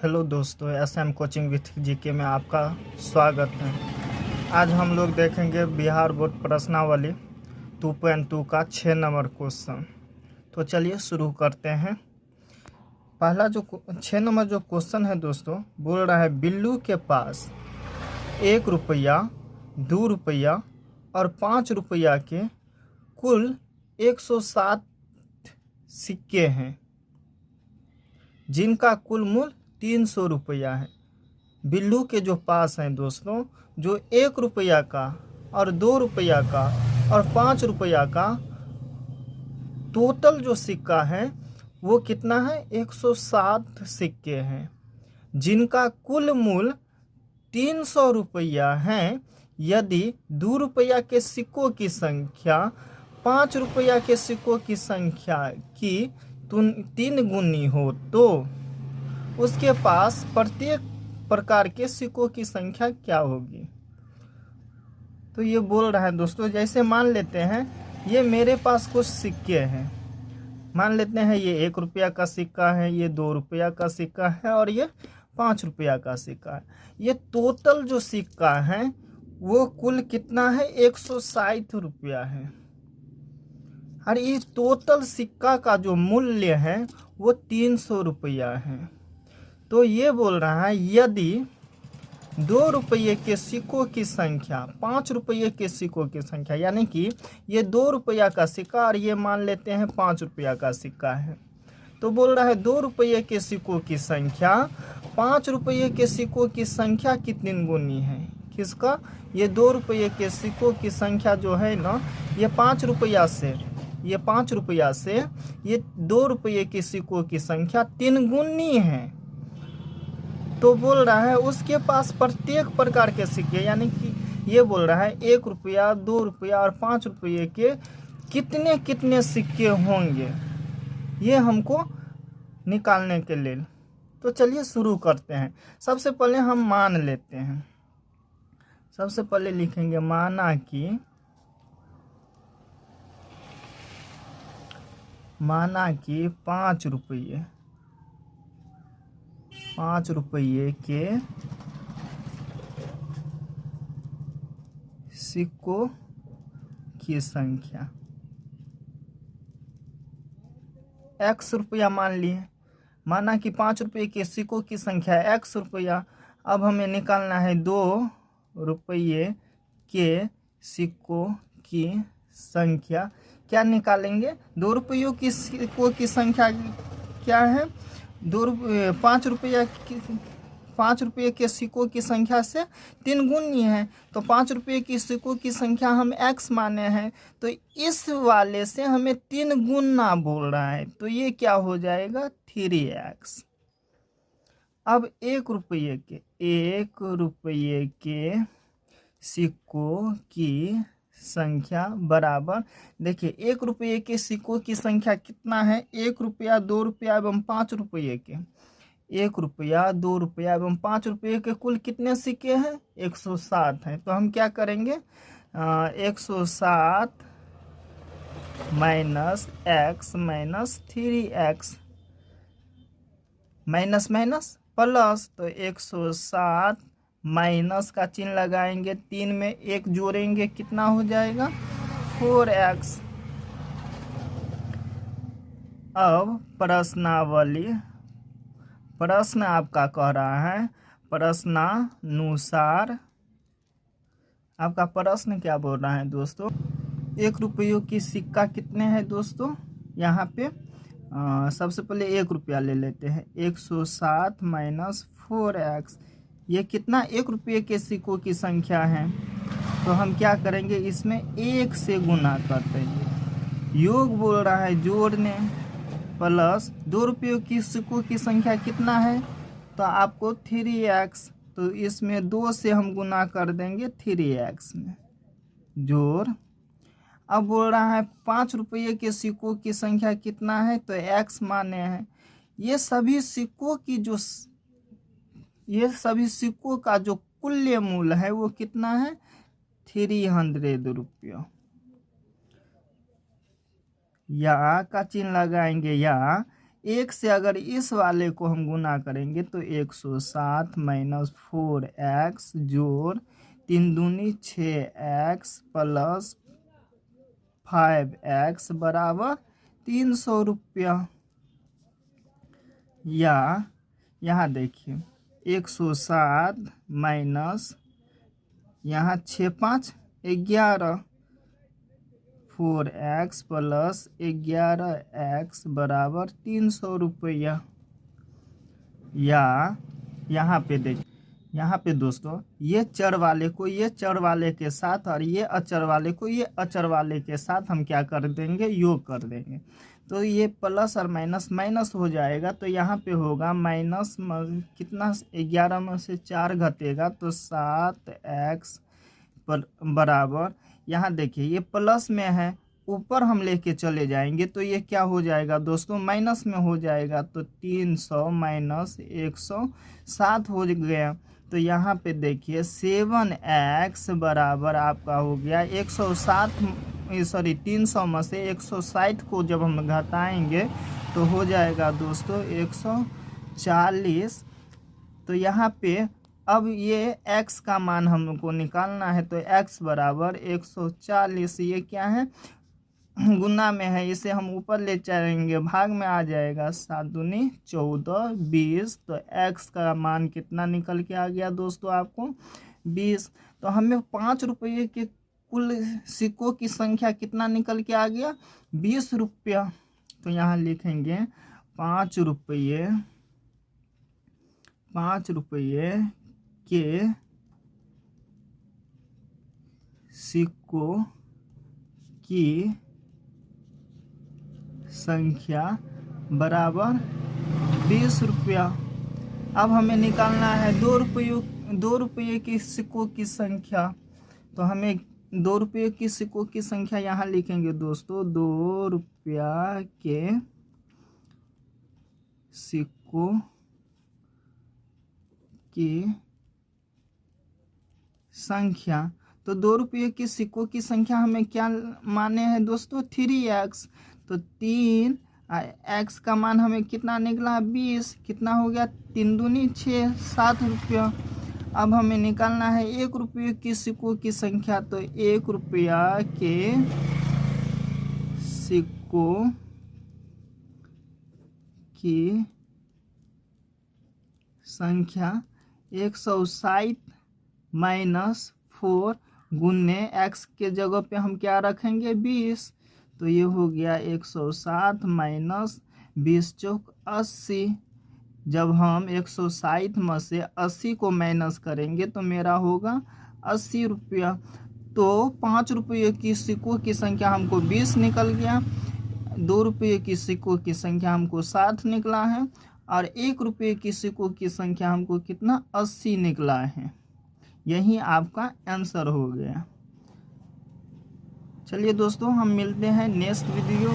Hello दोस्तों, SM coaching with GK में आपका स्वागत है। आज हम लोग देखेंगे बिहार बोर्ड प्रश्नावली 2.2 का 6 नंबर क्वेश्चन। तो चलिए शुरू करते हैं। पहला जो 6 नंबर जो क्वेश्चन है दोस्तों, बोल रहा है बिल्लू के पास 1 रुपया, 2 रुपया और 5 रुपया के कुल 107 सिक्के हैं जिनका कुल मूल्य 300 रुपया है। बिल्लू के जो पास हैं दोस्तों, जो 1 रुपया का और 2 रुपया का और 5 रुपया का टोटल जो सिक्का है वो कितना है, 107 सिक्के हैं जिनका कुल मूल्य 300 रुपया है। यदि 2 रुपया के सिक्कों की संख्या 5 रुपया के सिक्कों की संख्या की 3 गुनी हो तो उसके पास प्रत्येक प्रकार के सिक्कों की संख्या क्या होगी। तो ये बोल रहा है दोस्तों, जैसे मान लेते हैं ये मेरे पास कुछ सिक्के हैं। मान लेते हैं ये 1 रुपया का सिक्का है, ये 2 रुपया का सिक्का है और ये 5 रुपया का सिक्का है। ये टोटल जो सिक्का है वो कुल कितना है, 160 रुपया है। और ये टोटल सिक्का का जो मूल्य है वो 300 रुपया है। तो ये बोल रहा है यदि 2 रुपये के सिक्कों की संख्या 5 रुपये के सिक्कों की संख्या, यानी कि ये 2 रुपया का सिक्का और ये मान लेते हैं 5 रुपया का सिक्का है। तो बोल रहा है 2 रुपये के सिक्कों की संख्या 5 रुपये के सिक्कों की संख्या कितनी गुनी है। किसका, ये 2 रुपये के सिक्कों की संख्या जो है ना, ये 5 रुपया से ये 2 रुपये के सिक्कों की संख्या 3 गुनी है। तो बोल रहा है उसके पास प्रत्येक प्रकार के सिक्के, यानी कि ये बोल रहा है 1 रुपया, 2 रुपया और 5 रुपये के कितने कितने सिक्के होंगे, ये हमको निकालने के लिए। तो चलिए शुरू करते हैं। सबसे पहले हम मान लेते हैं। सबसे पहले लिखेंगे माना कि 5 रुपये के सिक्कों की संख्या x रुपया मान लिए। माना कि 5 रुपये के सिक्कों की संख्या x रुपया। अब हमें निकालना है 2 रुपये के सिक्कों की संख्या। क्या निकालेंगे, 2 रुपयों की सिक्कों की संख्या क्या है, 5 रुपये के सिक्कों की संख्या से 3 गुनी है। तो 5 रुपये की सिक्कों की संख्या हम x माने हैं, तो इस वाले से हमें 3 गुना बोल रहा है, तो ये क्या हो जाएगा, 3x। अब 1 रुपये के सिक्कों की संख्या बराबर, देखिए 1 रुपये के सिक्कों की संख्या कितना है, 1 रुपया, 2 रुपया एवं 5 रुपये के। 1 रुपया, 2 रुपया एवं 5 रुपये के कुल कितने सिक्के हैं, 107 हैं। तो हम क्या करेंगे, 107 minus x minus 3x minus minus plus, तो 107 माइनस का चिन्ह लगाएंगे, 3 में 1 जोड़ेंगे, कितना हो जाएगा, 4x। अब प्रश्न आपका कह रहा है, प्रश्नानुसार आपका प्रश्न क्या बोल रहा है दोस्तों, 1 रुपयों की सिक्का कितने हैं दोस्तों, यहाँ पे सबसे पहले 1 रुपया ले लेते हैं, 107 माइनस 4x, ये कितना, 1 रुपये के सिक्कों की संख्या है। तो हम क्या करेंगे, इसमें 1 से गुना करते हैं, योग बोल रहा है जोड़ने, प्लस 2 रुपयों की सिक्कों की संख्या कितना है, तो आपको 3x, तो इसमें 2 से हम गुना कर देंगे 3x में, जोड़। अब बोल रहा है 5 रुपये के सिक्कों की संख्या कितना है, तो x माने हैं। ये सभी सिक्कों का जो कुल मूल्य है वो कितना है, 300 रुपया। या का चिन्ह लगाएंगे, या 1 से अगर इस वाले को हम गुना करेंगे तो 107 माइनस 4x जोड़ 3 दूनी 6x प्लस 5x बराबर 300 रुपया। या यहाँ देखिए 107 माइनस यहाँ 6 5 11 4x प्लस 11x बराबर 300 रुपया। या यहाँ पे देखिए, यहाँ पे दोस्तों ये चर वाले को ये चर वाले के साथ और ये अचर वाले को ये अचर वाले के साथ हम क्या कर देंगे, योग कर देंगे। तो ये प्लस और माइनस माइनस हो जाएगा। तो यहाँ पे होगा माइनस कितना, 11 में से 4 घटेगा तो 7x पर बराबर, यहाँ देखिए ये प्लस में है, ऊपर हम लेके चले जाएंगे तो ये क्या हो जाएगा दोस्तों, माइनस में हो जाएगा। तो 300 माइनस 107 हो गया। तो यहाँ पे देखिए 7x बराबर आपका हो गया 300 में से 160 को जब हम घटाएंगे तो हो जाएगा दोस्तों 140। तो यहाँ पे अब ये x का मान हमको निकालना है तो x बराबर 140, ये क्या है, गुना में है, इसे हम ऊपर ले चलेंगे भाग में आ जाएगा, 7 दूनी 14 20। तो x का मान कितना निकल के आ गया दोस्तों आपको 20। तो हमें 5 रुपये के कुल सिक्कों की संख्या कितना निकल के आ गया, 20 रुपया। तो यहाँ लिखेंगे 5 रुपये के सिक्कों की संख्या बराबर 20 रुपया। अब हमें निकालना है 2 रुपये की सिक्कों की संख्या। तो हमें 2 रुपये की सिक्कों की संख्या यहाँ लिखेंगे दोस्तों, 2 रुपया के सिक्कों की संख्या। तो 2 रुपये की सिक्कों की संख्या हमें क्या माने हैं दोस्तों, 3x। तो 3x का मान हमें कितना निकला 20, कितना हो गया 3 दूनी 6 7 रुपया। अब हमें निकालना है 1 रुपये की सिक्कों की संख्या। तो 1 रुपया के सिक्कों की संख्या 160 माइनस 4 गुने x के जगह पे हम क्या रखेंगे 20। तो ये हो गया 160 माइनस 20 चौक 80। जब हम 160 में से 80 को माइनस करेंगे तो मेरा होगा 80 रुपया। तो 5 रुपये की सिक्कों की संख्या हमको 20 निकल गया, 2 रुपये की सिक्कों की संख्या हमको 60 निकला है और 1 रुपये की सिक्कों की संख्या हमको कितना 80 निकला है। यही आपका आंसर हो गया। चलिए दोस्तों हम मिलते हैं नेक्स्ट वीडियो